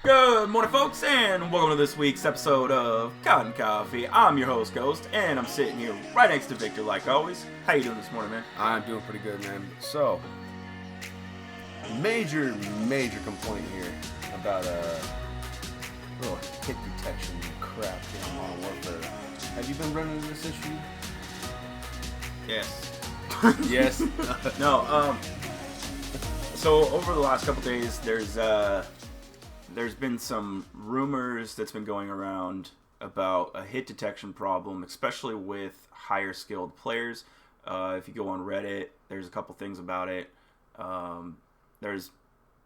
Good morning, folks, and welcome to this week's episode of CoD and Coffee. I'm your host, Ghost, and I'm sitting here right next to Victor, like always. How you doing this morning, man? I'm doing pretty good, man. So, major complaint here about little hit detection crap in Modern Warfare. Have you been running into this issue? Yes. Yes. No. So over the last couple days, there's been some rumors that's been going around about a hit detection problem, especially with higher skilled players. If you go on Reddit, there's a couple things about it. There's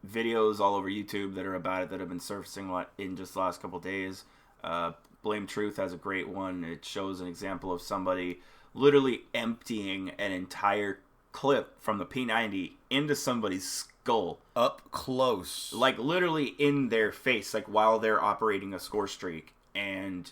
videos all over YouTube that are about it that have been surfacing in just the last couple days. Blame Truth has a great one. It shows an example of somebody literally emptying an entire clip from the P90 into somebody's skull. Up close. Like literally in their face, like while they're operating a score streak, and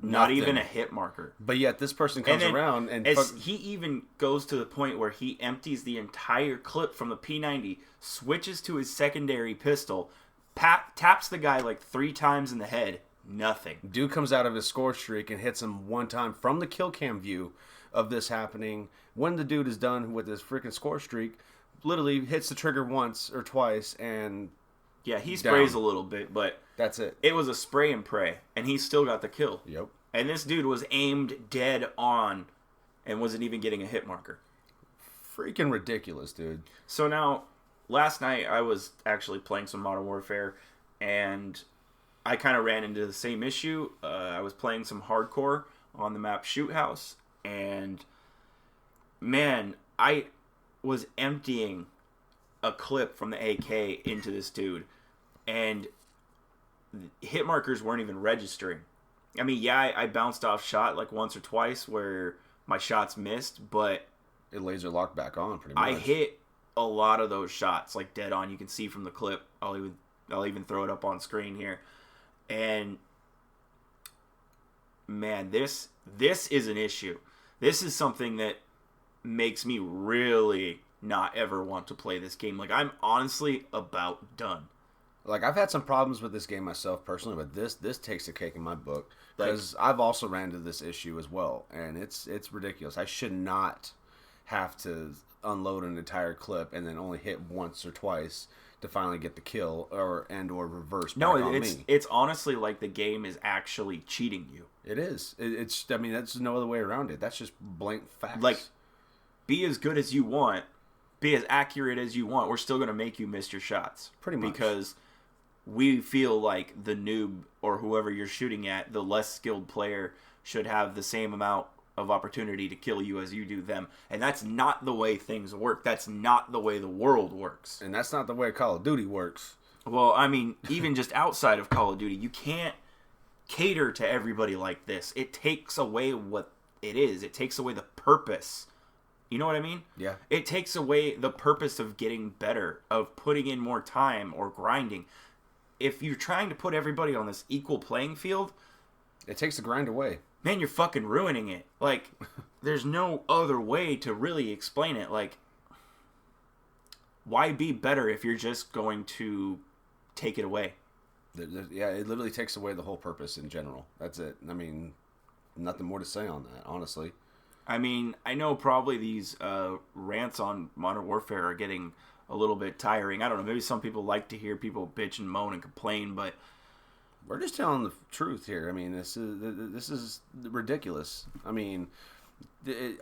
not even a hit marker. But yet this person comes around and... he even goes to the point where he empties the entire clip from the P90, switches to his secondary pistol, taps the guy like 3 times in the head. Nothing. Dude comes out of his score streak and hits him one time from the kill cam view of this happening. When the dude is done with his freaking score streak, literally hits the trigger once or twice and... Yeah, he sprays a little bit, but... That's it. It was a spray and pray, and he still got the kill. Yep. And this dude was aimed dead on and wasn't even getting a hit marker. Freaking ridiculous, dude. So now, last night I was actually playing some Modern Warfare, and I kind of ran into the same issue. I was playing some hardcore on the map Shoot House, and man, I was emptying a clip from the AK into this dude, and hit markers weren't even registering. I mean, yeah, I bounced off shot like once or twice where my shots missed, but it laser locked back on pretty much. I hit a lot of those shots like dead on. You can see from the clip. I'll even throw it up on screen here. And man, this is an issue. This is something that makes me really not ever want to play this game. Like, I'm honestly about done. Like, I've had some problems with this game myself personally, but this takes the cake in my book. Because I've also ran into this issue as well, and it's ridiculous. I should not have to unload an entire clip and then only hit once or twice to finally get the kill or reverse back on me. It's honestly like the game is actually cheating you. It is. I mean, that's no other way around it. That's just blank facts. Like, be as good as you want, be as accurate as you want. We're still going to make you miss your shots. Pretty much. Because we feel like the noob or whoever you're shooting at, the less skilled player, should have the same amount of opportunity to kill you as you do them. And that's not the way things work. That's not the way the world works. And that's not the way Call of Duty works. Well, I mean, even just outside of Call of Duty, you can't cater to everybody like this. It takes away what it is. It takes away the purpose. You know what I mean? Yeah. It takes away the purpose of getting better, of putting in more time or grinding. If you're trying to put everybody on this equal playing field, it takes the grind away. Man, you're fucking ruining it. Like, there's no other way to really explain it. Like, why be better if you're just going to take it away? Yeah, it literally takes away the whole purpose in general. That's it. I mean, nothing more to say on that, honestly. I mean, I know probably these rants on Modern Warfare are getting a little bit tiring. I don't know. Maybe some people like to hear people bitch and moan and complain, but we're just telling the truth here. I mean, this is ridiculous. I mean,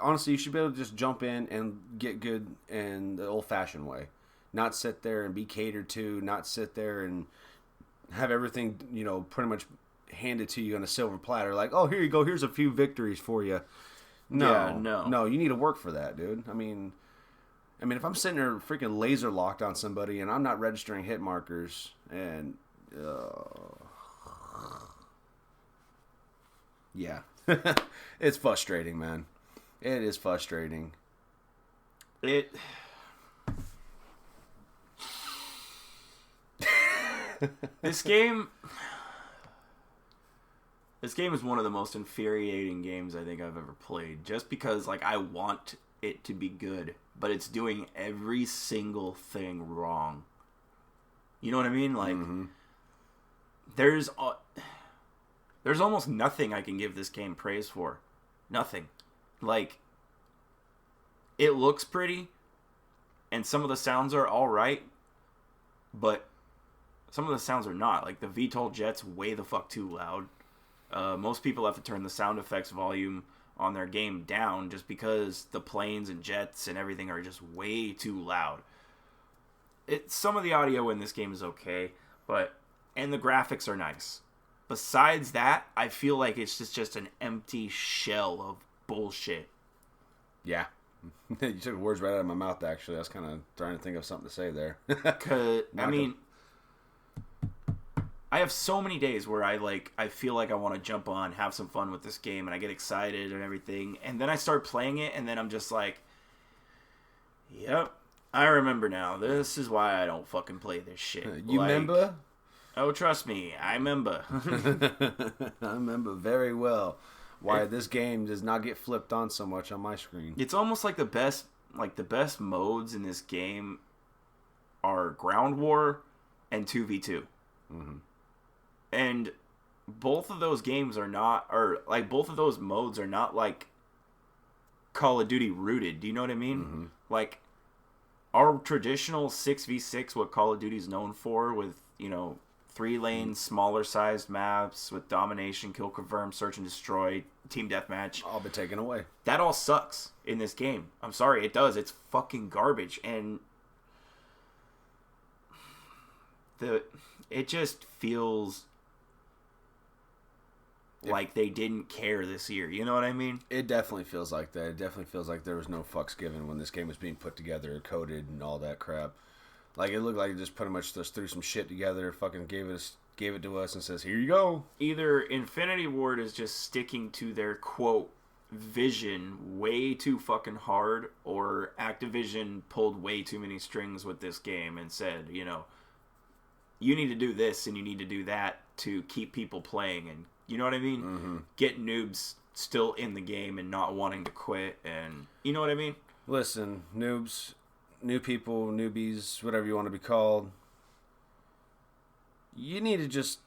honestly, you should be able to just jump in and get good in the old-fashioned way, not sit there and be catered to, not sit there and have everything, pretty much handed to you on a silver platter. Like, oh, here you go. Here's a few victories for you. No, you need to work for that, dude. I mean, if I'm sitting there freaking laser locked on somebody and I'm not registering hit markers and, yeah, it's frustrating, man. It is frustrating. This game is one of the most infuriating games I think I've ever played. Just because, like, I want it to be good, but it's doing every single thing wrong. You know what I mean? Like, there's almost nothing I can give this game praise for. Nothing. Like, it looks pretty, and some of the sounds are all right, but some of the sounds are not. Like, the VTOL jet's way the fuck too loud. Most people have to turn the sound effects volume on their game down just because the planes and jets and everything are just way too loud. Some of the audio in this game is okay, and the graphics are nice. Besides that, I feel like it's just an empty shell of bullshit. Yeah. You took words right out of my mouth, actually. I was kind of trying to think of something to say there. I have so many days where I feel like I want to jump on, have some fun with this game, and I get excited and everything, and then I start playing it, and then I'm just like, yep, I remember now. This is why I don't fucking play this shit. You remember? Oh, trust me, I remember. I remember very well why this game does not get flipped on so much on my screen. It's almost like the best modes in this game are Ground War and 2v2. Mm-hmm. And both of those games are not, or like both of those modes are not like Call of Duty rooted. Do you know what I mean? Mm-hmm. Like our traditional 6v6, what Call of Duty is known for, with 3-lane, smaller sized maps with domination, kill confirm, search and destroy, team deathmatch. All but taken away. That all sucks in this game. I'm sorry, it does. It's fucking garbage, and it just feels like they didn't care this year. You know what I mean? It definitely feels like that. It definitely feels like there was no fucks given when this game was being put together, coded, and all that crap. Like, it looked like it just pretty much just threw some shit together, fucking gave it to us and says, here you go. Either Infinity Ward is just sticking to their, quote, vision way too fucking hard, or Activision pulled way too many strings with this game and said, you need to do this and you need to do that to keep people playing, and you know what I mean? Mm-hmm. Get noobs still in the game and not wanting to quit, and you know what I mean? Listen, noobs, new people, newbies, whatever you want to be called, you need to just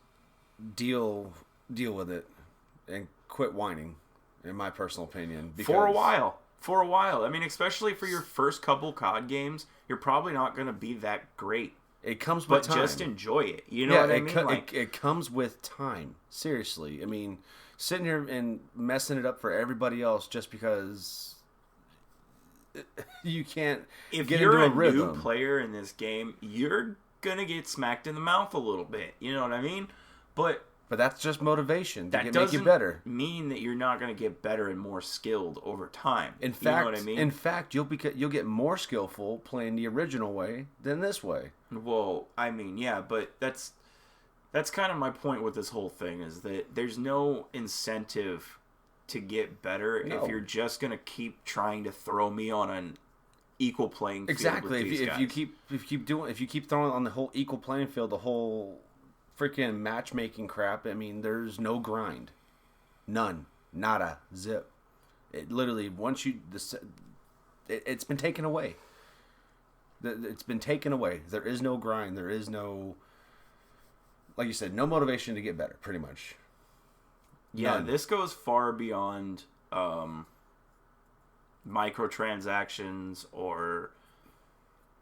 deal with it and quit whining, in my personal opinion. Because For a while. I mean, especially for your first couple COD games, you're probably not going to be that great. It comes with time. But just enjoy it. You know what I mean? It comes with time. Seriously. I mean, sitting here and messing it up for everybody else just because you can't get into a rhythm. If you're a new player in this game, you're going to get smacked in the mouth a little bit. You know what I mean? But that's just motivation to make you better. Mean that you're not going to get better and more skilled over time. In fact, you know what I mean? In fact, you'll get more skillful playing the original way than this way. Well, I mean, yeah, but that's kind of my point with this whole thing, is that there's no incentive to get better if you're just going to keep trying to throw me on an equal playing field. Exactly. With these guys. If you keep throwing on the whole equal playing field, the whole freaking matchmaking crap, I mean, there's no grind. None. Nada. Zip. It literally, it's been taken away. It's been taken away. There is no grind. There is no, like you said, no motivation to get better, pretty much. Yeah, this goes far beyond microtransactions, or,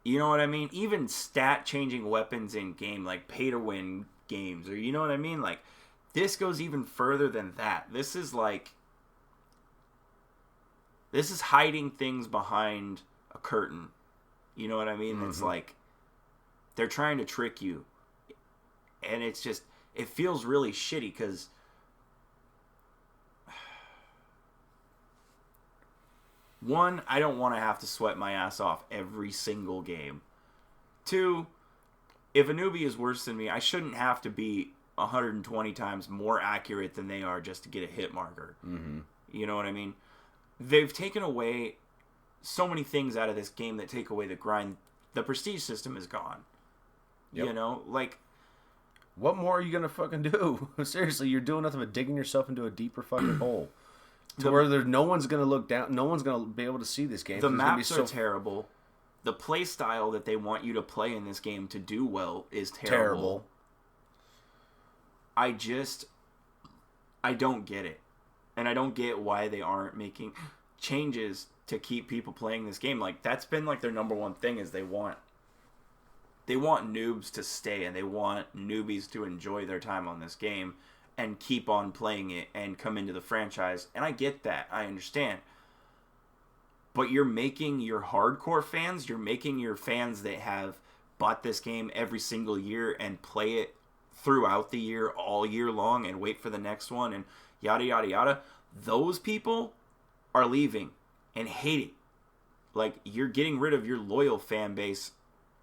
you know what I mean? Even stat-changing weapons in game, like pay-to-win games, or you know what I mean? Like, this goes even further than that. This is hiding things behind a curtain. You know what I mean? Mm-hmm. It's like they're trying to trick you, and it feels really shitty, because one, I don't want to have to sweat my ass off every single game. Two, if a newbie is worse than me, I shouldn't have to be 120 times more accurate than they are just to get a hit marker. Mm-hmm. You know what I mean? They've taken away so many things out of this game that take away the grind. The prestige system is gone. Yep. You know, like, what more are you gonna fucking do? Seriously, you're doing nothing but digging yourself into a deeper fucking hole. Where no one's gonna look down, no one's gonna be able to see this game. The maps are terrible. The play style that they want you to play in this game to do well is terrible. I don't get it. And I don't get why they aren't making changes to keep people playing this game. Like, that's been like their number one thing, is they want noobs to stay, and they want newbies to enjoy their time on this game and keep on playing it and come into the franchise. And I get that. I understand. But you're making your hardcore fans, you're making your fans that have bought this game every single year and play it throughout the year, all year long, and wait for the next one, and yada, yada, yada. Those people are leaving and hating. Like, you're getting rid of your loyal fan base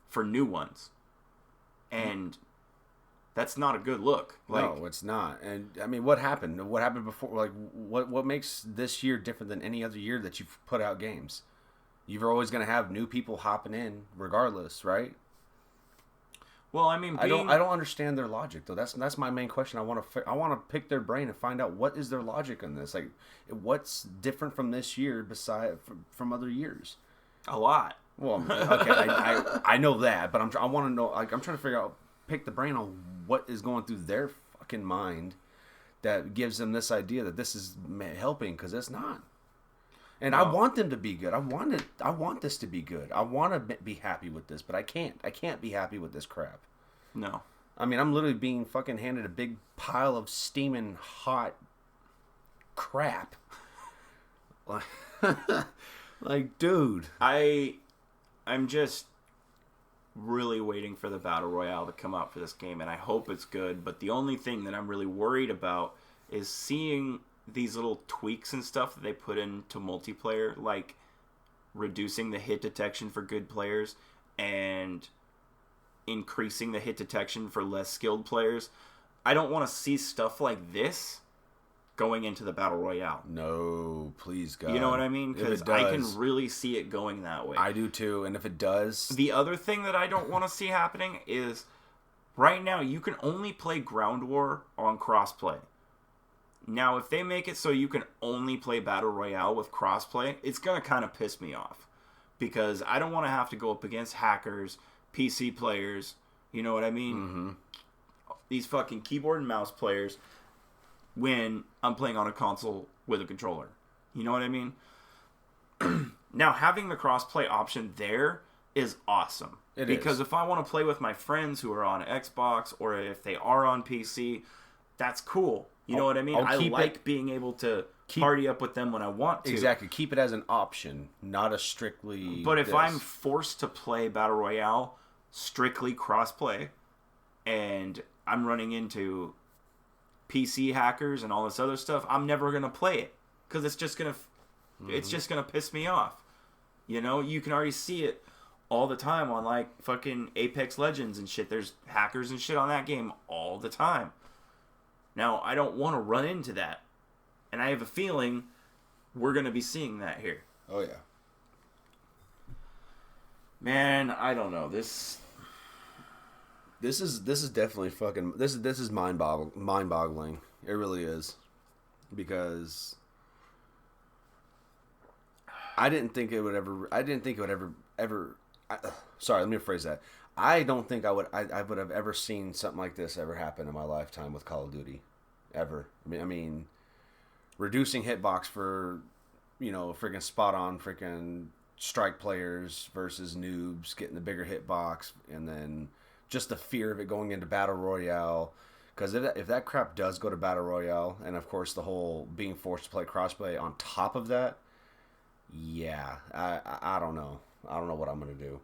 for new ones. And that's not a good look. Like, no, it's not. And I mean, what happened? What happened before? Like, what makes this year different than any other year that you've put out games? You're always going to have new people hopping in, regardless, right? Well, I mean, I don't understand their logic though. That's my main question. I want to pick their brain and find out what is their logic in this. Like, what's different from this year beside from other years? A lot. Well, okay, I know that, but I want to know. Like, I'm trying to figure out, pick the brain on what is going through their fucking mind that gives them this idea that this is helping, because it's not. And no. I want them to be good. I want this to be good. I want to be happy with this, but I can't. I can't be happy with this crap. No. I mean, I'm literally being fucking handed a big pile of steaming hot crap. Like, dude. I'm just really waiting for the Battle Royale to come out for this game, and I hope it's good. But the only thing that I'm really worried about is seeing these little tweaks and stuff that they put into multiplayer, like reducing the hit detection for good players and increasing the hit detection for less skilled players. I don't want to see stuff like this going into the Battle Royale. No, please, God. You know what I mean? Because I can really see it going that way. I do too, and if it does... The other thing that I don't want to see happening is, right now, you can only play Ground War on crossplay. Now, if they make it so you can only play Battle Royale with crossplay, it's going to kind of piss me off. Because I don't want to have to go up against hackers, PC players, you know what I mean? Mm-hmm. These fucking keyboard and mouse players when I'm playing on a console with a controller. You know what I mean? Now, having the crossplay option there is awesome. Because if I want to play with my friends who are on Xbox, or if they are on PC, that's cool. You know what I mean? I like being able to party up with them when I want to. Exactly. Keep it as an option, not a strictly... But if I'm forced to play Battle Royale strictly crossplay, and I'm running into PC hackers and all this other stuff, I'm never going to play it. Because it's just going to piss me off. You know? You can already see it all the time on, like, fucking Apex Legends and shit. There's hackers and shit on that game all the time. Now, I don't want to run into that. And I have a feeling we're going to be seeing that here. Oh, yeah. Man, I don't know. This is definitely fucking... This is mind-boggling. It really is. Because... I didn't think it would ever... sorry, let me rephrase that. I don't think I would have ever seen something like this ever happen in my lifetime with Call of Duty, ever. I mean, reducing hitbox for, freaking spot on freaking strike players versus noobs, getting the bigger hitbox, and then just the fear of it going into Battle Royale. Because if that crap does go to Battle Royale, and of course the whole being forced to play crossplay on top of that, yeah, I don't know. I don't know what I'm gonna do.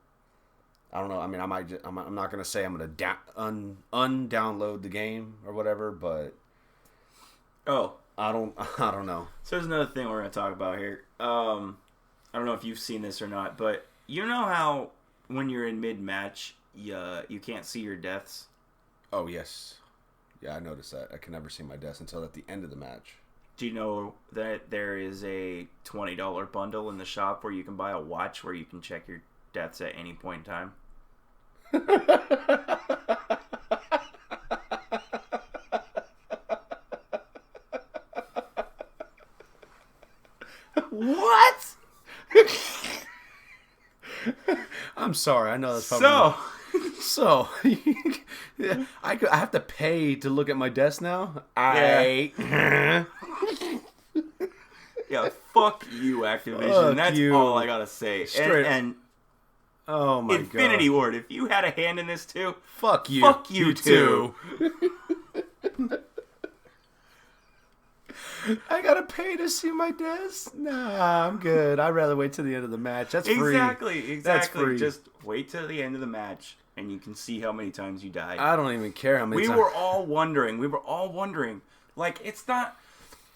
I don't know. I mean, I'm not gonna say I'm gonna undownload the game or whatever, but I don't know. So there's another thing we're gonna talk about here. I don't know if you've seen this or not, but you know how when you're in mid-match, you can't see your deaths? Oh yes, yeah, I noticed that. I can never see my deaths until at the end of the match. Do you know that there is a $20 bundle in the shop where you can buy a watch where you can check your deaths at any point in time? What? I'm sorry. I know that's probably So, I have to pay to look at my desk now? Yeah. Yeah, fuck you, Activision. That's you. all I gotta say. And oh my Infinity God. Ward, if you had a hand in this too, Fuck you. Fuck you too. I gotta pay to see my desk? Nah, I'm good. I'd rather wait till the end of the match. That's free. Exactly. That's free. Just wait till the end of the match, and you can see how many times you died. I don't even care how many times. We were all wondering. Like, it's not...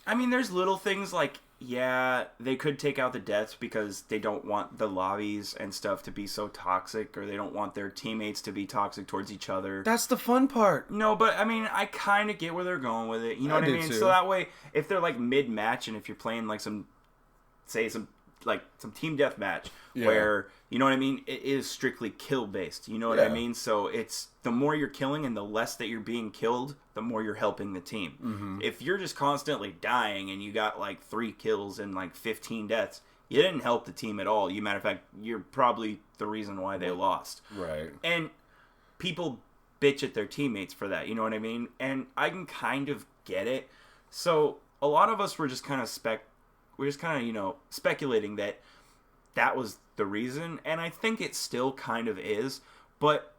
I mean, there's little things like, yeah, they could take out the deaths because they don't want the lobbies and stuff to be so toxic, or they don't want their teammates to be toxic towards each other. That's the fun part. No, but, I mean, I kind of get where they're going with it. You know what I mean? Too. So that way, if they're, like, mid-match, and if you're playing, like, some team deathmatch, where, you know what I mean, it is strictly kill-based. You know what I mean? So it's, the more you're killing and the less that you're being killed, the more you're helping the team. Mm-hmm. If you're just constantly dying and you got, like, 3 kills and, like, 15 deaths, you didn't help the team at all. Matter of fact, you're probably the reason why they lost. Right. And people bitch at their teammates for that, you know what I mean? And I can kind of get it. So a lot of us were just kind of speculating that was the reason, and I think it still kind of is, but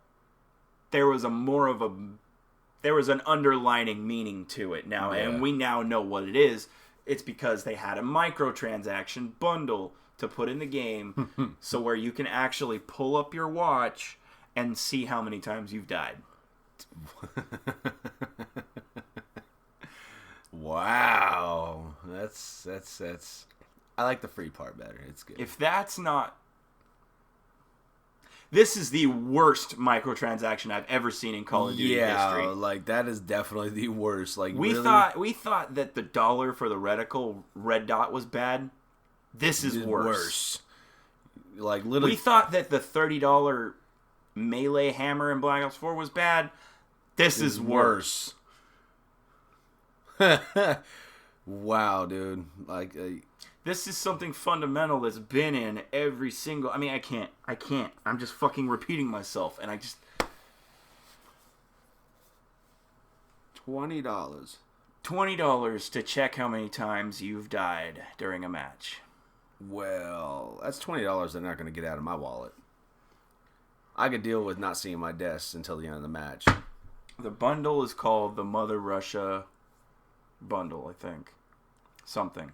there was an underlining meaning to it now, and we now know what it is. It's because they had a microtransaction bundle to put in the game, so where you can actually pull up your watch and see how many times you've died. Wow. That's I like the free part better. It's good. If that's not... This is the worst microtransaction I've ever seen in Call of Duty history. Yeah, like, that is definitely the worst. Like, we really? thought that the $1 for the reticle red dot was bad. This is worse. Like, literally... We thought that the $30 melee hammer in Black Ops 4 was bad. This is worse. Wow, dude. Like... This is something fundamental that's been in every single... I mean, I can't. I'm just fucking repeating myself, and I just... $20. $20 to check how many times you've died during a match. Well, that's $20 they're not going to get out of my wallet. I could deal with not seeing my deaths until the end of the match. The bundle is called the Mother Russia bundle, I think. Something.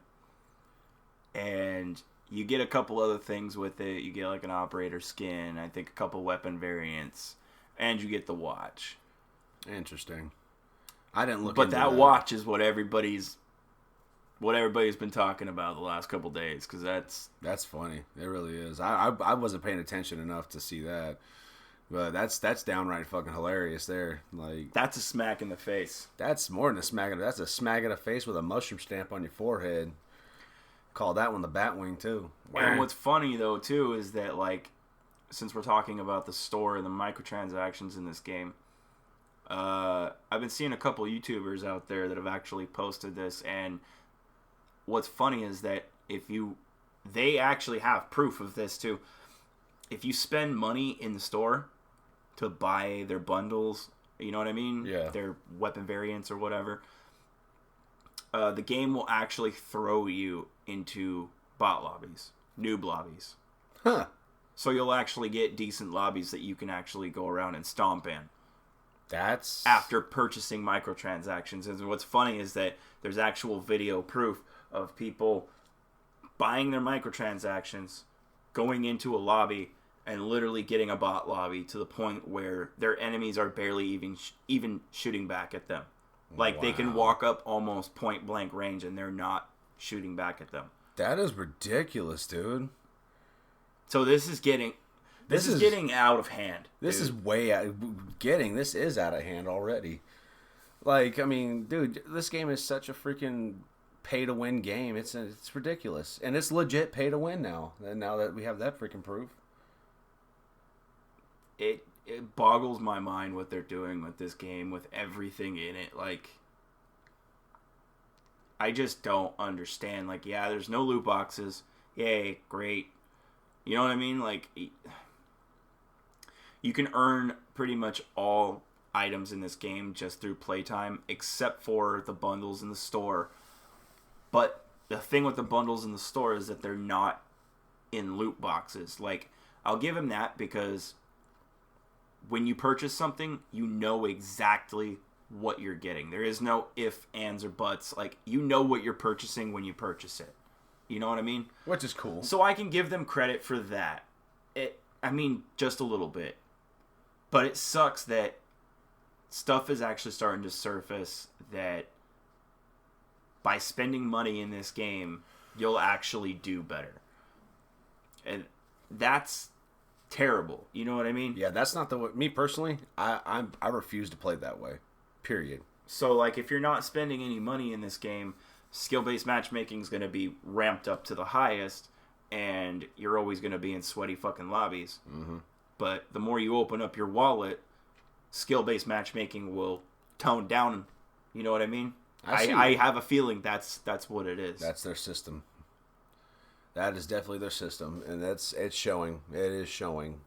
And you get a couple other things with it. You get like an operator skin, I think a couple weapon variants, and you get the watch. Interesting. I didn't look but into that watch is what everybody's been talking about the last couple days, because that's funny. It really is. I wasn't paying attention enough to see that, but that's downright fucking hilarious there. Like, that's a smack in the face. That's more than a smack. That's a smack in the face with a mushroom stamp on your forehead. Call that one the Batwing too. And what's funny though too is that, like, since we're talking about the store and the microtransactions in this game, I've been seeing a couple YouTubers out there that have actually posted this, and what's funny is that they actually have proof of this too. If you spend money in the store to buy their bundles, you know what I mean? Yeah. Their weapon variants or whatever, the game will actually throw you into bot lobbies, noob lobbies. Huh. So you'll actually get decent lobbies that you can actually go around and stomp in. That's... After purchasing microtransactions. And what's funny is that there's actual video proof of people buying their microtransactions, going into a lobby, and literally getting a bot lobby to the point where their enemies are barely even shooting back at them. Like, they can walk up almost point blank range and they're not shooting back at them. That is ridiculous, dude. So this is getting out of hand. This is way out. This is out of hand already. Like, I mean, dude, this game is such a freaking pay to win game. It's ridiculous, and it's legit pay to win now. And now that we have that freaking proof, it boggles my mind what they're doing with this game, with everything in it. Like, I just don't understand. Like, yeah, there's no loot boxes. Yay, great. You know what I mean? Like, you can earn pretty much all items in this game just through playtime, except for the bundles in the store. But the thing with the bundles in the store is that they're not in loot boxes. Like, I'll give him that because when you purchase something, you know exactly what you're getting. There is no if, ands, or buts. Like, you know what you're purchasing when you purchase it. You know what I mean? Which is cool. So I can give them credit for that. Just a little bit. But it sucks that stuff is actually starting to surface that by spending money in this game, you'll actually do better. And that's terrible. You know what I mean? Yeah, that's not the way. Me personally, I refuse to play that way. Period. So, like, if you're not spending any money in this game, skill-based matchmaking is going to be ramped up to the highest, and you're always going to be in sweaty fucking lobbies. Mm-hmm. But the more you open up your wallet, skill-based matchmaking will tone down. You know what I mean? I have a feeling that's what it is. That's their system. That is definitely their system, and it's showing. It is showing.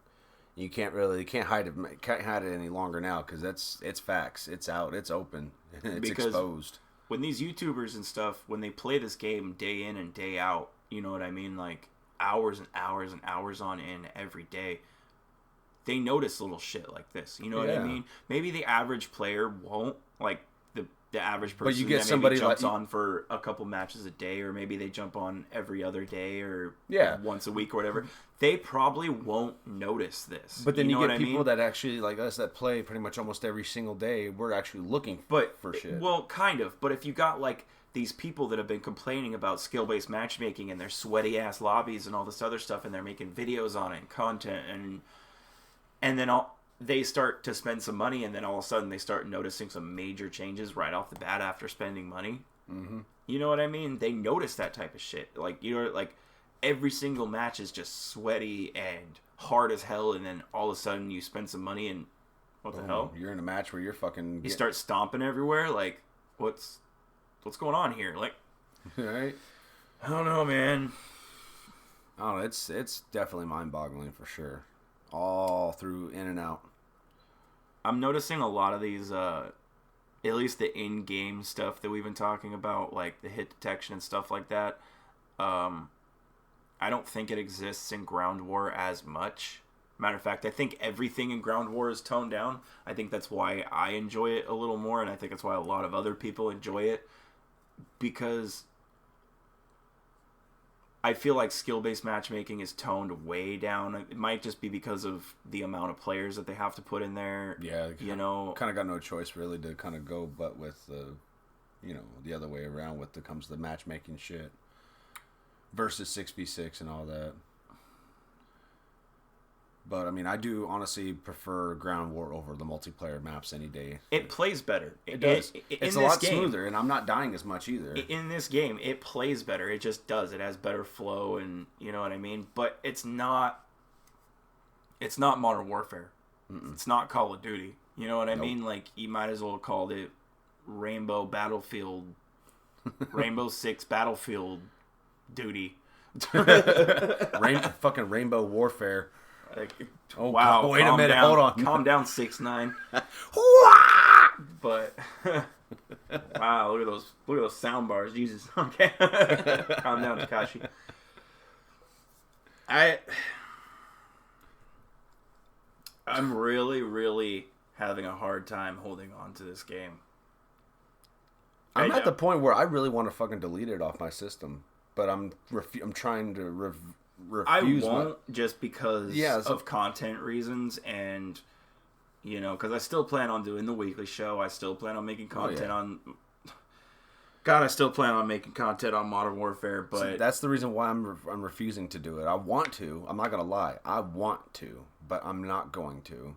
You can't hide it any longer now because it's facts. It's out. It's open. It's exposed. When these YouTubers and stuff, when they play this game day in and day out, you know what I mean? Like hours and hours and hours on end every day, they notice little shit like this. You know what I mean? Maybe the average player won't, like the average person. But you get that somebody maybe jumps on for a couple matches a day, or maybe they jump on every other day or once a week or whatever. They probably won't notice this. But then you get people that actually, like us, that play pretty much almost every single day. We're actually looking for shit. Well, kind of. But if you got like these people that have been complaining about skill-based matchmaking and their sweaty-ass lobbies and all this other stuff, and they're making videos on it and content, and then they start to spend some money, and then all of a sudden they start noticing some major changes right off the bat after spending money. Mm-hmm. You know what I mean? They notice that type of shit. Like, you know, like every single match is just sweaty and hard as hell, and then all of a sudden you spend some money and what the hell? You're in a match where you're fucking... You start stomping everywhere? Like, what's going on here? Like, right? I don't know, man. I don't know. It's definitely mind-boggling for sure. All through, in and out. I'm noticing a lot of these, at least the in-game stuff that we've been talking about, like the hit detection and stuff like that. I don't think it exists in Ground War as much. Matter of fact, I think everything in Ground War is toned down. I think that's why I enjoy it a little more, and I think that's why a lot of other people enjoy it. Because I feel like skill-based matchmaking is toned way down. It might just be because of the amount of players that they have to put in there. Yeah, you know, kind of got no choice really to kind of go, but with the other way around with comes the matchmaking shit versus 6v6 and all that. But I mean, I do honestly prefer Ground War over the multiplayer maps any day. It plays better. It does. It's a lot smoother, and I'm not dying as much either. In this game, it plays better. It just does. It has better flow, and you know what I mean. But it's not Modern Warfare. Mm-mm. It's not Call of Duty. You know what I mean? Like, you might as well have called it Rainbow Battlefield, Rainbow Six Battlefield Duty. Fucking Rainbow Warfare. Like, oh wow! Wait a minute, down, hold on. Calm down, 6ix9ine. But wow, look at those sound bars, Jesus. Okay, calm down, Takashi. I'm really, really having a hard time holding on to this game. I'm at the point where I really want to fucking delete it off my system, but I'm trying to refuse. I won't just because of content reasons, and you know, because I still plan on doing the weekly show. I still plan on making content on. God, I still plan on making content on Modern Warfare, but so that's the reason why I'm refusing to do it. I want to. I'm not gonna lie. I want to, but I'm not going to.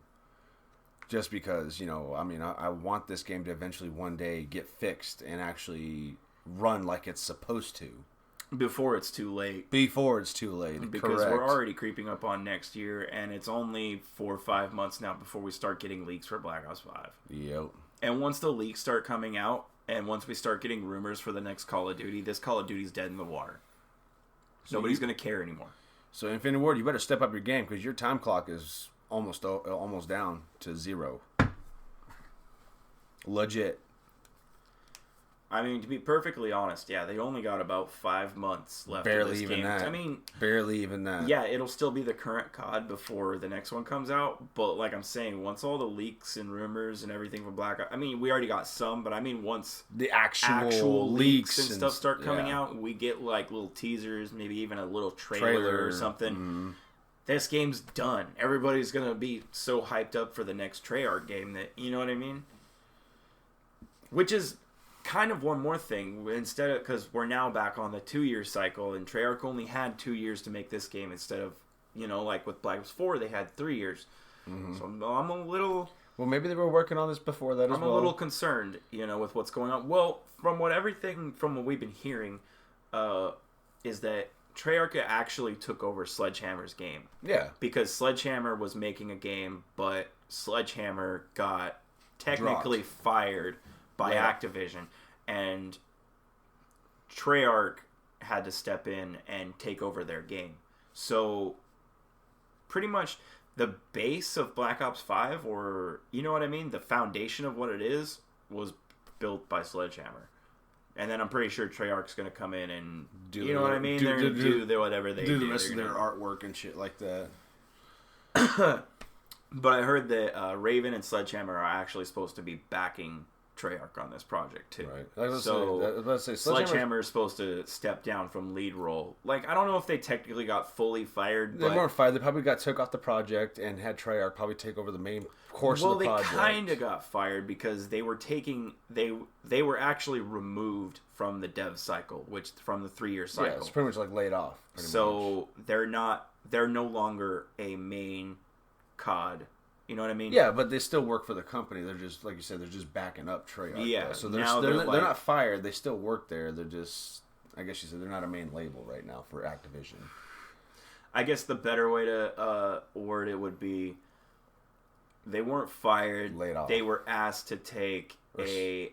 Just because, you know, I mean, I want this game to eventually one day get fixed and actually run like it's supposed to. Before it's too late. Because correct. We're already creeping up on next year, and it's only 4 or 5 months now before we start getting leaks for Black Ops 5. Yep. And once the leaks start coming out, and once we start getting rumors for the next Call of Duty, this Call of Duty's dead in the water. So nobody's going to care anymore. So, Infinity Ward, you better step up your game, because your time clock is almost down to 0. Legit. I mean, to be perfectly honest, yeah, they only got about 5 months left of this game. That. I mean, barely even that. Yeah, it'll still be the current COD before the next one comes out. But like I'm saying, once all the leaks and rumors and everything from Black Ops, I mean, we already got some, but I mean, once the actual leaks and stuff start coming out, we get like little teasers, maybe even a little trailer or something. Mm-hmm. This game's done. Everybody's gonna be so hyped up for the next Treyarch game that, you know what I mean? Which is kind of one more thing, instead of, because we're now back on the 2-year cycle, and Treyarch only had 2 years to make this game instead of, you know, like with Black Ops 4 they had 3 years. Mm-hmm. So I'm a little, well, maybe they were working on this before that as well. I'm a little concerned, you know, with what's going on. Well, from what we've been hearing, is that Treyarch actually took over Sledgehammer's game. Yeah, because Sledgehammer was making a game, but Sledgehammer got technically fired by Activision, and Treyarch had to step in and take over their game. So pretty much the base of Black Ops 5, or you know what I mean, the foundation of what it is, was built by Sledgehammer. And then I'm pretty sure Treyarch's going to come in and do, you know what I mean? They're going to do whatever they do. Do the rest of their artwork and shit like that. But I heard that Raven and Sledgehammer are actually supposed to be backing Treyarch on this project too. Right. So Sledgehammer is supposed to step down from lead role. Like, I don't know if they technically got fully fired. They weren't fired. They probably got took off the project and had Treyarch probably take over the main course of the project. Well, they kind of got fired because they were they were actually removed from the dev cycle, which from the 3-year cycle. Yeah, it's pretty much like laid off. So they're no longer a main COD. You know what I mean? Yeah, but they still work for the company. They're just, like you said, they're just backing up Treyarch. Yeah. Though. So they're not fired. They still work there. They're just, I guess you said, they're not a main label right now for Activision. I guess the better way to word it would be, they weren't fired. Laid off. They were asked to take a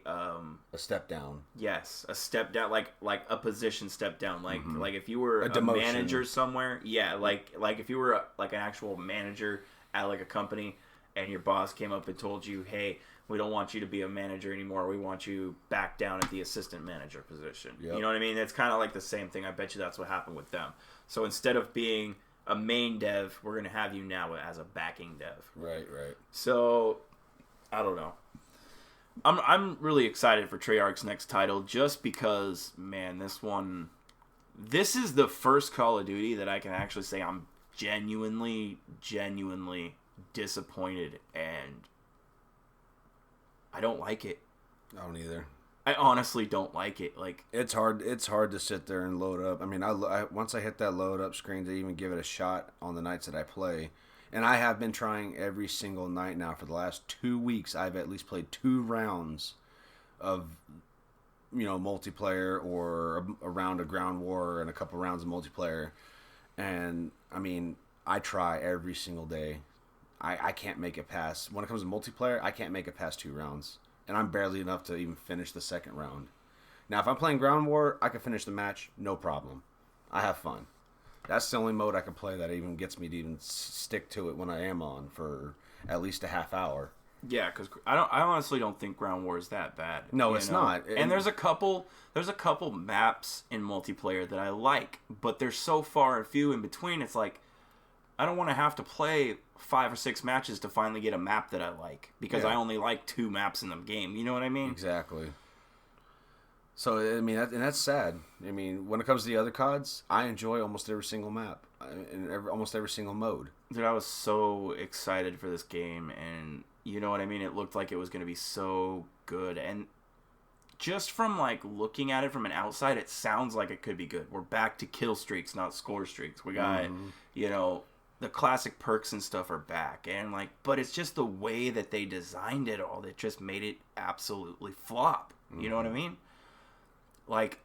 step down. Yes, a step down, like a position step down. Like like if you were a manager somewhere. Yeah, like if you were like an actual manager at like a company, and your boss came up and told you, hey, we don't want you to be a manager anymore. We want you back down at the assistant manager position. Yep. You know what I mean? It's kind of like the same thing. I bet you that's what happened with them. So instead of being a main dev, we're going to have you now as a backing dev. Right. So, I don't know. I'm really excited for Treyarch's next title just because, man, this is the first Call of Duty that I can actually say I'm genuinely disappointed, and I don't like it. I don't either. I honestly don't like it. Like, it's hard to sit there and load up. I mean, I once I hit that load up screen to even give it a shot on the nights that I play, and I have been trying every single night now for the last 2 weeks. I've at least played 2 rounds of, you know, multiplayer, or a round of ground war and a couple rounds of multiplayer. And I mean, I try every single day. I can't make it past, when it comes to multiplayer, I can't make it past 2 rounds. And I'm barely enough to even finish the second round. Now, if I'm playing ground war, I can finish the match, no problem. I have fun. That's the only mode I can play that even gets me to even stick to it when I am on for at least a half hour. Yeah, because I honestly don't think ground war is that bad. No, it's not. And there's a couple maps in multiplayer that I like, but they're so far and few in between. It's like, I don't want to have to play 5 or 6 matches to finally get a map that I like, because I only like 2 maps in the game. You know what I mean? Exactly. So, I mean, that's sad. I mean, when it comes to the other CODs, I enjoy almost every single map and almost every single mode. Dude, I was so excited for this game, and you know what I mean? It looked like it was going to be so good, and just from like looking at it from an outside, it sounds like it could be good. We're back to kill streaks, not score streaks. We got, you know, the classic perks and stuff are back, and like, but it's just the way that they designed it all that just made it absolutely flop. You know what I mean? Like,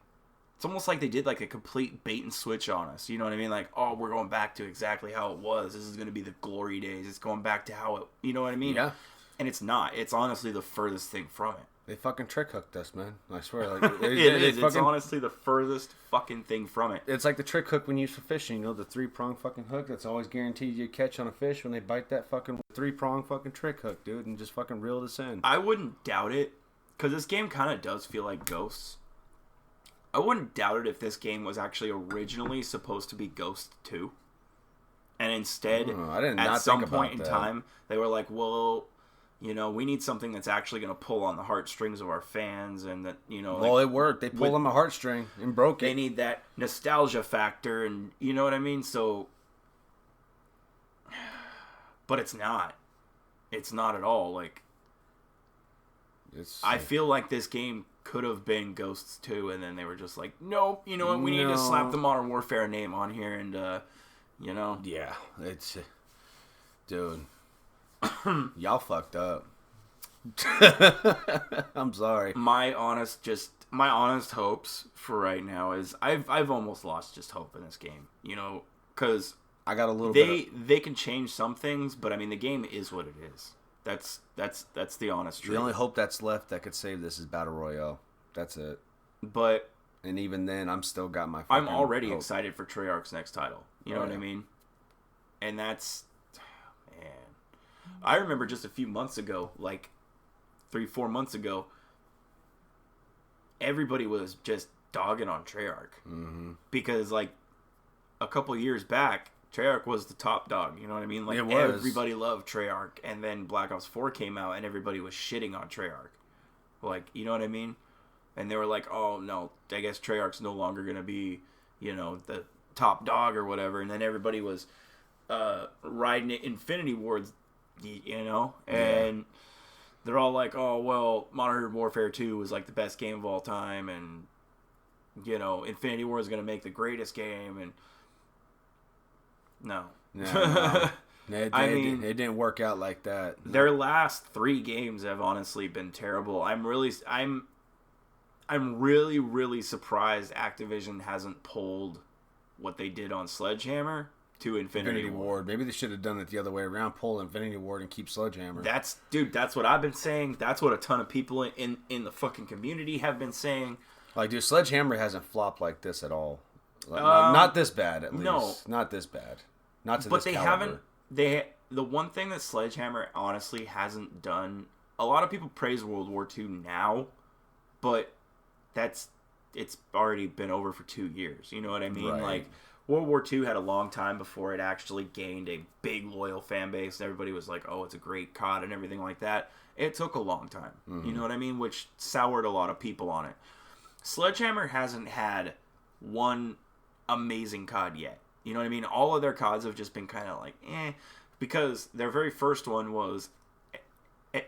it's almost like they did like a complete bait and switch on us. You know what I mean? Like, oh, we're going back to exactly how it was. This is going to be the glory days. It's going back to how it, you know what I mean? Yeah. And it's not. It's honestly the furthest thing from it. They fucking trick hooked us, man. I swear. Like, It is. It's honestly the furthest fucking thing from it. It's like the trick hook when you use for fishing. You know, the 3-prong fucking hook that's always guaranteed you catch on a fish when they bite that fucking 3-prong fucking trick hook, dude, and just fucking reel this in. I wouldn't doubt it, because this game kind of does feel like Ghosts. I wouldn't doubt it if this game was actually originally supposed to be Ghost 2. And instead, at some point in time, they were like, well, you know, we need something that's actually going to pull on the heartstrings of our fans, and that, you know... Well, it worked. They pulled on my heartstring and broke it. They need that nostalgia factor, and you know what I mean? So... But it's not. It's not at all. Like... I feel like this game could have been Ghosts 2, and then they were just like, nope, you know what, we need to slap the Modern Warfare name on here, and, you know? Yeah, it's... Dude. Y'all fucked up. I'm sorry. My honest hopes for right now is I've almost lost just hope in this game, you know, because I got a little they can change some things, but I mean the game is what it is. That's the honest truth. The only hope that's left that could save this is Battle Royale. That's it. And even then, I'm still got my. I'm already excited for Treyarch's next title. You know what I mean? And that's, man. I remember just a few months ago, like 3-4 months ago, everybody was just dogging on Treyarch because like a couple years back, Treyarch was the top dog. You know what I mean? Like everybody loved Treyarch, and then Black Ops 4 came out, and everybody was shitting on Treyarch. Like, you know what I mean? And they were like, "Oh no, I guess Treyarch's no longer gonna be, you know, the top dog or whatever." And then everybody was riding it Infinity Ward's, you know, and they're all like, "Oh well, Modern Warfare 2 was like the best game of all time, and you know, Infinity Ward is gonna make the greatest game." And no. It didn't work out like that. Their last 3 games have honestly been terrible. I'm really surprised Activision hasn't pulled what they did on Sledgehammer to Infinity Ward. Maybe they should have done it the other way around. Pull Infinity Ward and keep Sledgehammer. That's what I've been saying. That's what a ton of people in the fucking community have been saying. Like, dude, Sledgehammer hasn't flopped like this at all. Like, not this bad, at least. No, not this bad. Not to but this they caliber. haven't. The one thing that Sledgehammer honestly hasn't done. A lot of people praise World War II now, but it's already been over for 2 years. You know what I mean? Right. Like, World War II had a long time before it actually gained a big loyal fan base. Everybody was like, "Oh, it's a great COD" and everything like that. It took a long time. You know what I mean? Which soured a lot of people on it. Sledgehammer hasn't had one amazing COD yet. You know what I mean? All of their CODs have just been kind of like, because their very first one was the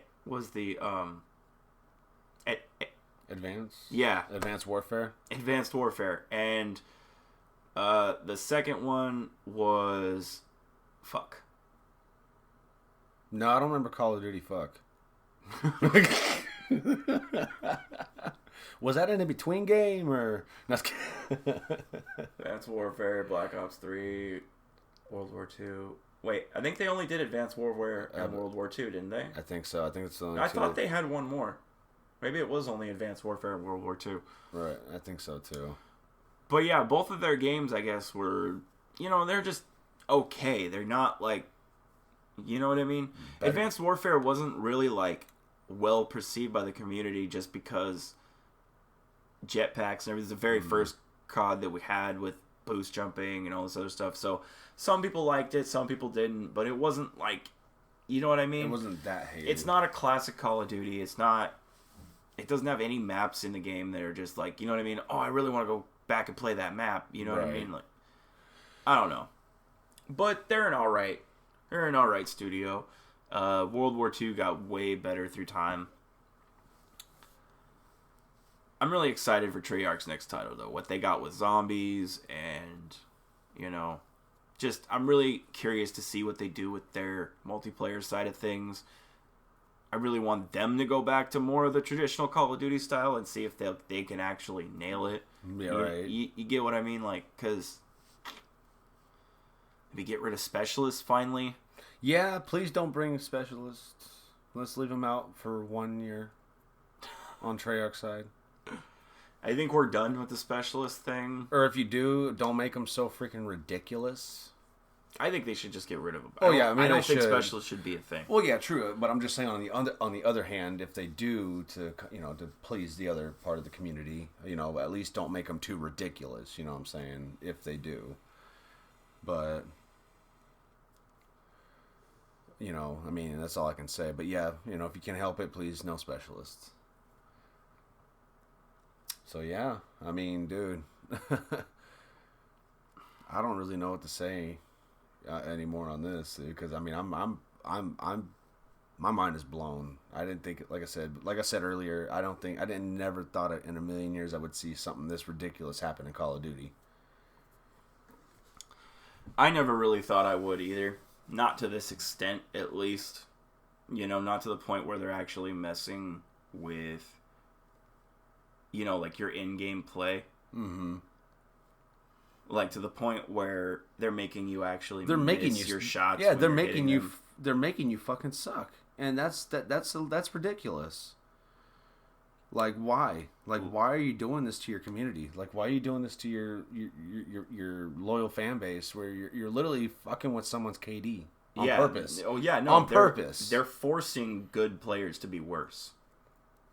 Advanced Warfare. Advanced Warfare, and the second one was fuck. No, I don't remember Call of Duty. Fuck. Was that an in-between game, or... Advanced Warfare, Black Ops 3, World War 2. Wait, I think they only did Advanced Warfare and World War 2, didn't they? I think so. I think it's the only I thought they had one more. Maybe it was only Advanced Warfare and World War 2. Right, I think so, too. But yeah, both of their games, I guess, were... You know, they're just okay. They're not, like... You know what I mean? Better. Advanced Warfare wasn't really, like, well perceived by the community just because... jetpacks and everything. It's the very first COD that we had with boost jumping and all this other stuff. So some people liked it, some people didn't, but it wasn't like, you know what I mean? It wasn't that hated. It's not a classic Call of Duty. It doesn't have any maps in the game that are just like, you know what I mean? Oh, I really want to go back and play that map. You know what I mean? Like, I don't know. But they're an alright studio. World War II got way better through time. I'm really excited for Treyarch's next title, though. What they got with zombies and, you know, just I'm really curious to see what they do with their multiplayer side of things. I really want them to go back to more of the traditional Call of Duty style and see if they can actually nail it. Yeah, right. You get what I mean? Like, because maybe get rid of specialists finally. Yeah, please don't bring specialists. Let's leave them out for 1 year. on Treyarch's side. I think we're done with the specialist thing. Or if you do, don't make them so freaking ridiculous. I think they should just get rid of them. Oh yeah, I mean, I don't think specialists should be a thing. Well, yeah, true. But I'm just saying on the other hand, if they do to please the other part of the community, at least don't make them too ridiculous. You know what I'm saying? If they do, but I mean, that's all I can say. But yeah, if you can help it, please no specialists. So yeah, I mean, dude, I don't really know what to say anymore on this, because I mean, I'm my mind is blown. I didn't think, like I said earlier, I never thought in a million years I would see something this ridiculous happen in Call of Duty. I never really thought I would either. Not to this extent, at least. Not to the point where they're actually messing with, like your in-game play. Mm-hmm. Like to the point where they're making you actually miss your shots. Yeah, they're making you fucking suck, and that's ridiculous. Like why? Like why are you doing this to your community? Like why are you doing this to your loyal fan base, where you're literally fucking with someone's KD on purpose? Oh yeah, no, on purpose. They're forcing good players to be worse.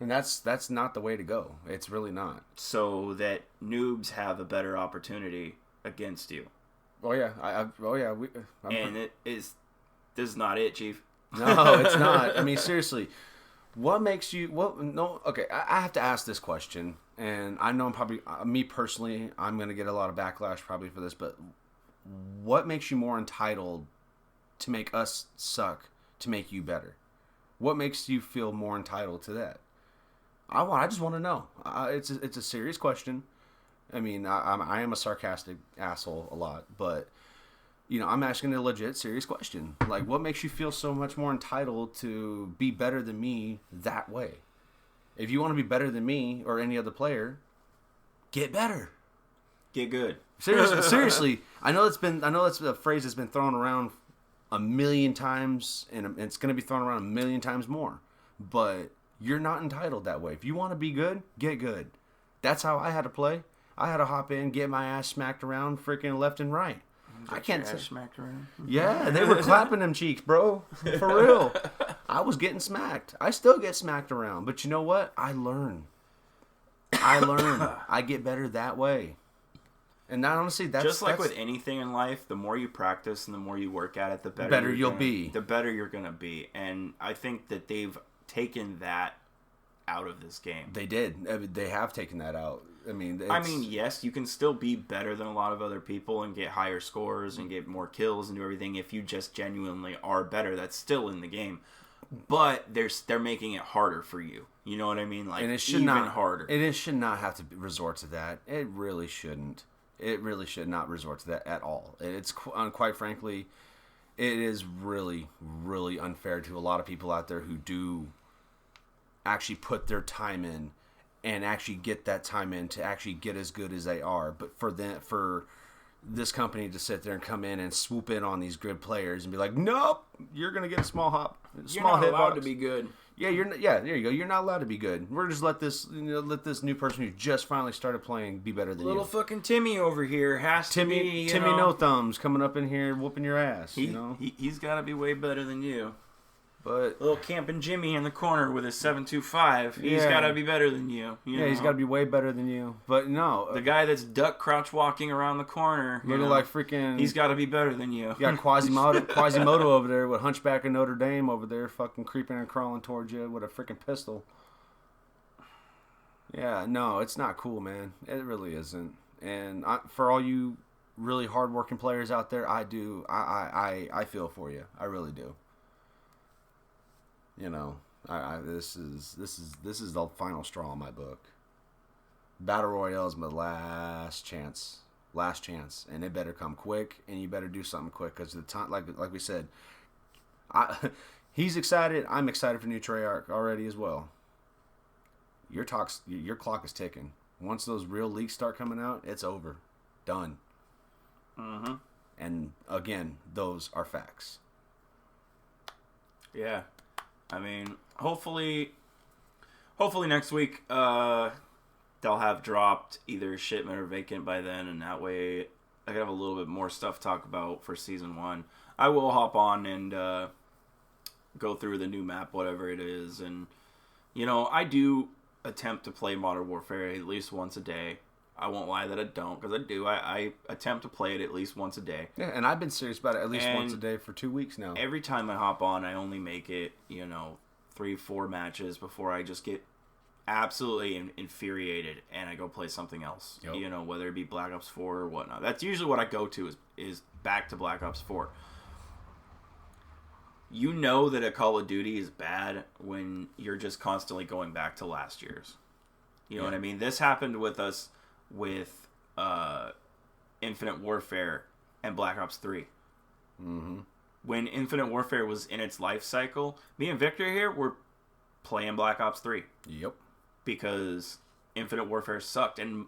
And that's not the way to go. It's really not. So that noobs have a better opportunity against you. Oh yeah, this is not it, Chief. No, it's not. I mean, seriously, what makes you? Okay, I have to ask this question, and I know I'm probably me personally. I'm gonna get a lot of backlash probably for this, but what makes you more entitled to make us suck to make you better? What makes you feel more entitled to that? I just want to know. It's a serious question. I mean, I am a sarcastic asshole a lot, but I'm asking a legit, serious question. Like, what makes you feel so much more entitled to be better than me that way? If you want to be better than me or any other player, get better, get good. Seriously, I know that's a phrase that's been thrown around a million times, and it's going to be thrown around a million times more. But you're not entitled that way. If you want to be good, get good. That's how I had to play. I had to hop in, get my ass smacked around freaking left and right. I can't say smacked around. Yeah, they were clapping them cheeks, bro. For real. I was getting smacked. I still get smacked around, but you know what? I learn. I get better that way. And not honestly, that's just like with anything in life. The more you practice and the more you work at it, the better you'll be. The better you're gonna be. And I think that they've taken that out of this game. They did. They have taken that out. I mean, yes, you can still be better than a lot of other people and get higher scores and get more kills and do everything if you just genuinely are better. That's still in the game, but they're making it harder for you. You know what I mean? Like, and it should even not harder. It should not have to resort to that. It really shouldn't. It really should not resort to that at all. It's quite frankly, it is really, really unfair to a lot of people out there who do actually put their time in and actually get that time in to actually get as good as they are. But for this company to sit there and come in and swoop in on these good players and be like, nope, you're gonna get a small you're not allowed to be good. Yeah, there you go. You're not allowed to be good. We're just let this new person who just finally started playing be better than Little you. Fucking Timmy over here has to be Timmy No Thumbs coming up in here whooping your ass. He's got to be way better than you. But little camping Jimmy in the corner with his 7.25, he's got to be better than you. He's got to be way better than you. But no, the guy that's duck crouch walking around the corner, looking like freaking, he's got to be better than you. You got Quasimodo over there with Hunchback of Notre Dame over there, fucking creeping and crawling towards you with a freaking pistol. Yeah, no, it's not cool, man. It really isn't. And for all you really hardworking players out there, I feel for you. I really do. This is the final straw in my book. Battle Royale is my last chance, and it better come quick, and you better do something quick because the time, like we said, he's excited. I'm excited for new Treyarch already as well. Your clock is ticking. Once those real leaks start coming out, it's over, done. Mm-hmm. And again, those are facts. Yeah. I mean, hopefully hopefully next week they'll have dropped either shipment or vacant by then, and that way I can have a little bit more stuff to talk about for Season 1. I will hop on and go through the new map, whatever it is, and, I do attempt to play Modern Warfare at least once a day. I won't lie that I don't, because I do. I attempt to play it at least once a day. Yeah, and I've been serious about it at least once a day for 2 weeks now. Every time I hop on, I only make it, 3-4 matches before I just get absolutely infuriated and I go play something else. Yep. Whether it be Black Ops 4 or whatnot. That's usually what I go to is back to Black Ops 4. You know that a Call of Duty is bad when you're just constantly going back to last year's. You know what I mean? This happened with us with Infinite Warfare and Black Ops 3. Mm-hmm. When Infinite Warfare was in its life cycle, me and Victor here were playing Black Ops 3. Yep. Because Infinite Warfare sucked. And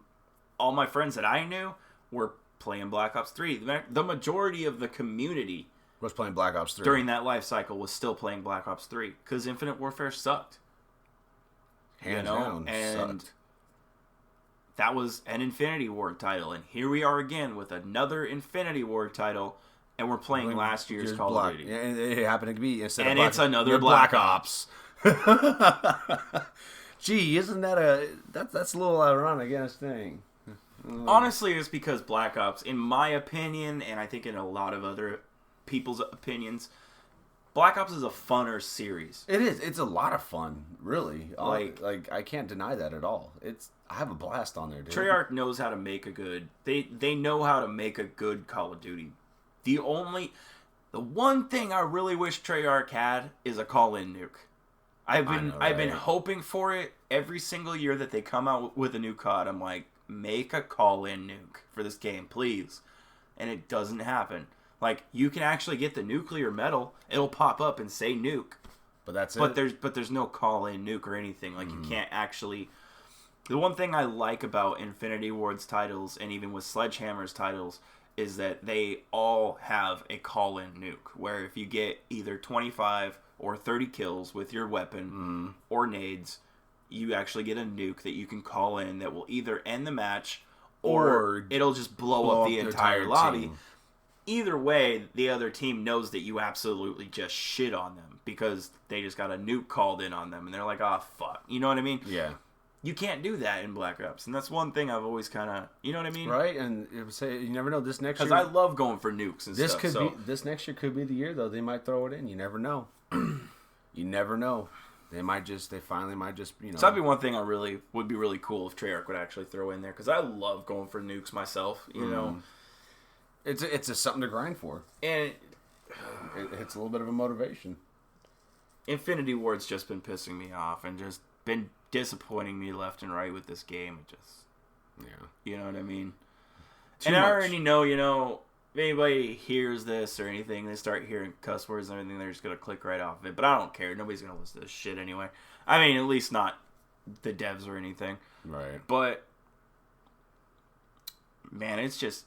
all my friends that I knew were playing Black Ops 3. The majority of the community was playing Black Ops 3. During that life cycle was still playing Black Ops 3. Because Infinite Warfare sucked. Hands down, sucked. That was an Infinity Ward title, and here we are again with another Infinity Ward title, and we're playing last year's Call of Duty. And it happened to be instead and of it's another Black Ops. Gee, isn't that that's a little ironic, I think. Honestly, it's because Black Ops, in my opinion, and I think in a lot of other people's opinions, Black Ops is a funner series. It is. It's a lot of fun, really. Like I can't deny that at all. I have a blast on there, dude. Treyarch knows how to make a good... They know how to make a good Call of Duty. The one thing I really wish Treyarch had is a call-in nuke. I've been hoping for it every single year that they come out with a new CoD. I'm like, make a call-in nuke for this game, please. And it doesn't happen. Like, you can actually get the nuclear medal. It'll pop up and say nuke. But that's it. But there's no call-in nuke or anything. Like, you can't actually... The one thing I like about Infinity Ward's titles, and even with Sledgehammer's titles, is that they all have a call-in nuke, where if you get either 25 or 30 kills with your weapon or nades, you actually get a nuke that you can call in that will either end the match or it'll just blow up the entire lobby. Team. Either way, the other team knows that you absolutely just shit on them because they just got a nuke called in on them, and they're like, oh, fuck. You know what I mean? Yeah. You can't do that in Black Ops, and that's one thing I've always kind of, you know what I mean? Right, and you never know. This next year, because I love going for nukes and this stuff. This next year could be the year though. They might throw it in. You never know. You never know. They finally might just. So that'd be one thing would be really cool if Treyarch would actually throw in there, because I love going for nukes myself. You know, it's something to grind for, and it's a little bit of a motivation. Infinity Ward's just been pissing me off and just been disappointing me left and right with this game. It just, you know what I mean? Too much. I already know, if anybody hears this or anything, they start hearing cuss words and everything, they're just going to click right off of it. But I don't care. Nobody's going to listen to this shit anyway. I mean, at least not the devs or anything. Right. But, man, it's just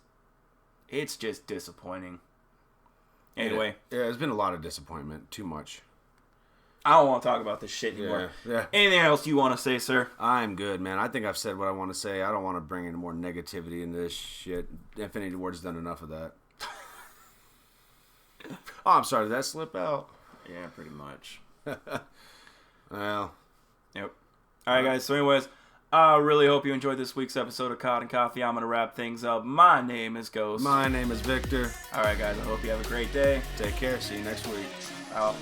disappointing. Anyway. Yeah, there's been a lot of disappointment. Too much. I don't want to talk about this shit anymore. Yeah. Anything else you want to say, sir? I'm good, man. I think I've said what I want to say. I don't want to bring any more negativity into this shit. Infinity Ward's done enough of that. Oh, I'm sorry. Did that slip out? Yeah, pretty much. Well. Yep. All right, guys. So anyways, I really hope you enjoyed this week's episode of COD and Coffee. I'm going to wrap things up. My name is Ghost. My name is Victor. All right, guys. I hope you have a great day. Take care. See you next week. Out.